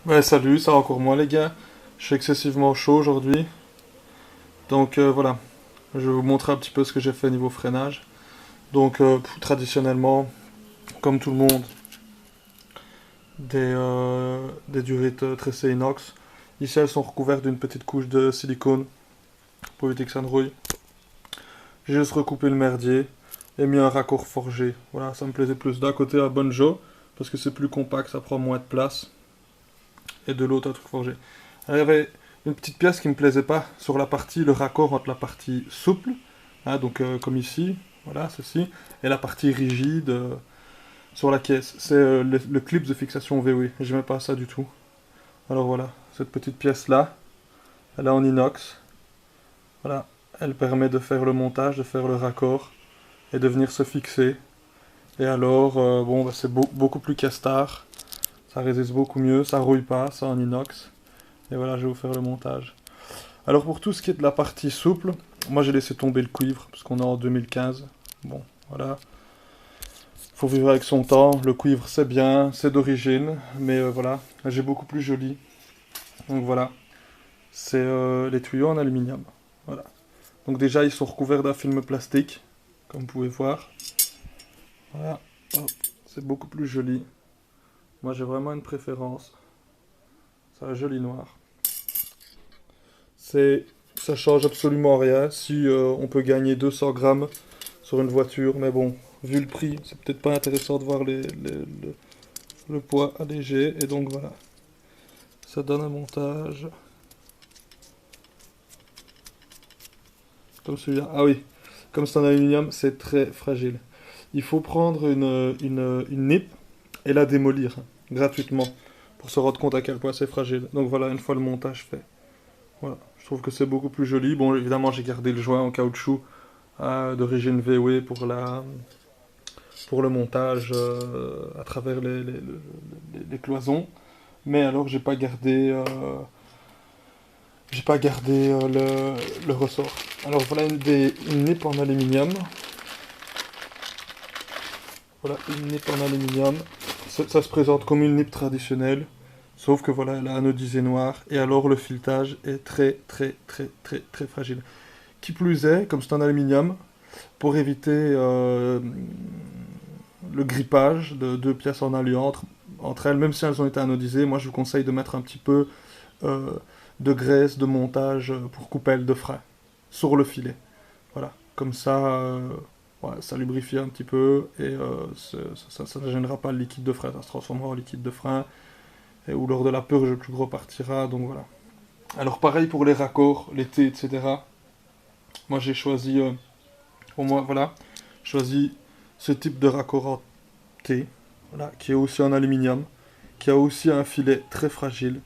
Ouais, salut, ça va encore moi les gars. Je suis excessivement chaud aujourd'hui. Donc voilà, je vais vous montrer un petit peu ce que j'ai fait niveau freinage. Donc traditionnellement, comme tout le monde, des durites tressées inox. Ici elles sont recouvertes d'une petite couche de silicone pour éviter que ça ne rouille. J'ai juste recoupé le merdier et mis un raccord forgé. Voilà, ça me plaisait plus. D'un côté un Bonjo, parce que c'est plus compact, ça prend moins de place. Et de l'autre un truc forgé. Alors, il y avait une petite pièce qui me plaisait pas sur la partie, le raccord entre la partie souple, hein, donc comme ici, voilà, ceci, et la partie rigide sur la caisse. C'est le clip de fixation VW. J'aimais pas ça du tout. Alors voilà, cette petite pièce là, elle est en inox. Voilà, elle permet de faire le montage, de faire le raccord et de venir se fixer. Et alors, bon, bah, c'est beaucoup plus castard. Ça résiste beaucoup mieux, ça rouille pas, c'est en inox. Et voilà, je vais vous faire le montage. Alors pour tout ce qui est de la partie souple, moi j'ai laissé tomber le cuivre, parce qu'on est en 2015. Bon, voilà. Faut vivre avec son temps. Le cuivre c'est bien, c'est d'origine, mais voilà, j'ai beaucoup plus joli. Donc voilà, c'est les tuyaux en aluminium. Voilà. Donc déjà ils sont recouverts d'un film plastique, comme vous pouvez voir. Voilà, hop, c'est beaucoup plus joli. Moi j'ai vraiment une préférence. C'est un joli noir. C'est, ça change absolument rien. Si on peut gagner 200 grammes sur une voiture, mais bon, vu le prix, c'est peut-être pas intéressant de voir le poids allégé. Et donc voilà, ça donne un montage comme celui-là. Ah oui, comme c'est en aluminium, c'est très fragile. Il faut prendre une nippe et la démolir gratuitement pour se rendre compte à quel point c'est fragile. Donc voilà, une fois le montage fait. Voilà, je trouve que c'est beaucoup plus joli. Bon, évidemment, j'ai gardé le joint en caoutchouc d'origine VW pour le montage à travers les cloisons. Mais alors, j'ai pas gardé le ressort. Alors voilà une nippe en aluminium. Voilà une nippe en aluminium. Ça se présente comme une nippe traditionnelle. Sauf que voilà, elle a anodisé noir. Et alors le filetage est très très très très très fragile. Qui plus est, comme c'est en aluminium, pour éviter le grippage de deux pièces en alu entre elles, même si elles ont été anodisées, moi je vous conseille de mettre un petit peu euh, de graisse de montage pour couper de frein sur le filet. Voilà, comme ça, ouais, ça lubrifie un petit peu et ça ne gênera pas le liquide de frein, ça se transformera en liquide de frein et ou lors de la purge le plus gros partira, donc voilà. Alors pareil pour les raccords, les T, etc. Moi j'ai choisi, pour moi, voilà, choisi ce type de raccord en T, voilà, qui est aussi en aluminium, qui a aussi un filet très fragile.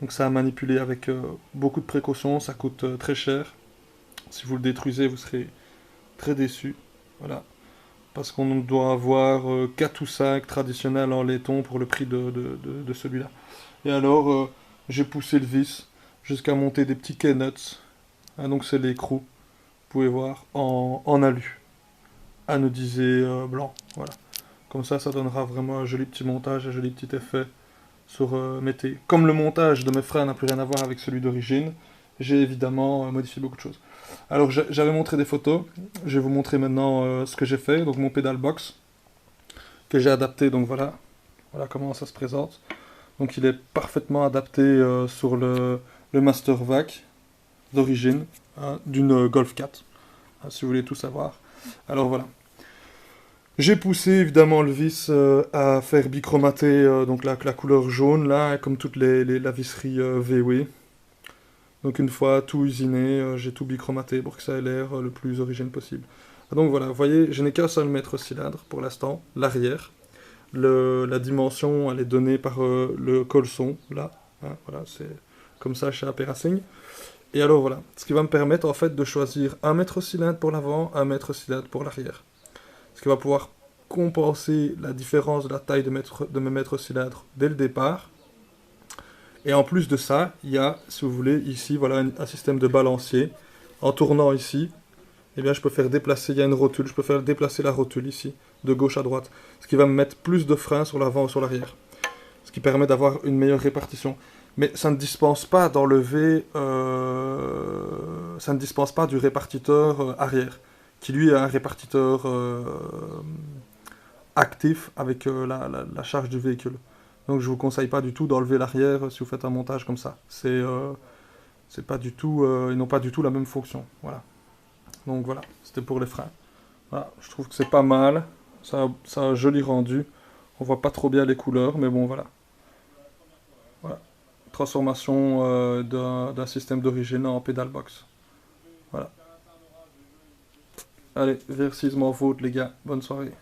Donc ça à manipuler avec beaucoup de précautions, ça coûte très cher. Si vous le détruisez, vous serez très déçu. Voilà. Parce qu'on doit avoir 4 ou 5 traditionnels en laiton pour le prix de celui-là. Et alors, j'ai poussé le vis jusqu'à monter des petits K-nuts. Ah, donc c'est l'écrou, vous pouvez voir, en alu, anodisé blanc. Voilà. Comme ça donnera vraiment un joli petit montage, un joli petit effet sur mes T. Comme le montage de mes freins n'a plus rien à voir avec celui d'origine, j'ai évidemment modifié beaucoup de choses. Alors j'avais montré des photos, je vais vous montrer maintenant ce que j'ai fait, donc mon pedal box que j'ai adapté, donc voilà, voilà comment ça se présente. Donc il est parfaitement adapté sur le Master Vac d'origine, hein, d'une Golf 4, hein, si vous voulez tout savoir. Alors voilà. J'ai poussé évidemment le vis à faire bichromater donc la couleur jaune là, comme toutes la visserie VW. Donc une fois tout usiné, j'ai tout bichromaté pour que ça ait l'air le plus origine possible. Ah, donc voilà, vous voyez, je n'ai qu'un seul mètre cylindre pour l'instant, l'arrière. La dimension, elle est donnée par le colson, là. Hein, voilà, c'est comme ça chez AP Racing. Et alors voilà, ce qui va me permettre en fait de choisir un mètre cylindre pour l'avant, un mètre cylindre pour l'arrière. Ce qui va pouvoir compenser la différence de la taille de mes mètres cylindres dès le départ. Et en plus de ça, il y a, si vous voulez, ici, voilà, un système de balancier. En tournant ici, eh bien, je peux faire déplacer, il y a une rotule, je peux faire déplacer la rotule ici, de gauche à droite. Ce qui va me mettre plus de frein sur l'avant ou sur l'arrière. qui permet d'avoir une meilleure répartition. Mais ça ne dispense pas d'enlever, ça ne dispense pas du répartiteur arrière, qui lui est un répartiteur actif avec la charge du véhicule. Donc je vous conseille pas du tout d'enlever l'arrière si vous faites un montage comme ça. C'est pas du tout, ils n'ont pas du tout la même fonction. Voilà. Donc voilà, c'était pour les freins. Voilà, je trouve que c'est pas mal. Ça a un joli rendu. On voit pas trop bien les couleurs, mais bon voilà. Voilà. Transformation d'un système d'origine en pedal box. Voilà. Allez, vers 6 m'en faute les gars. Bonne soirée.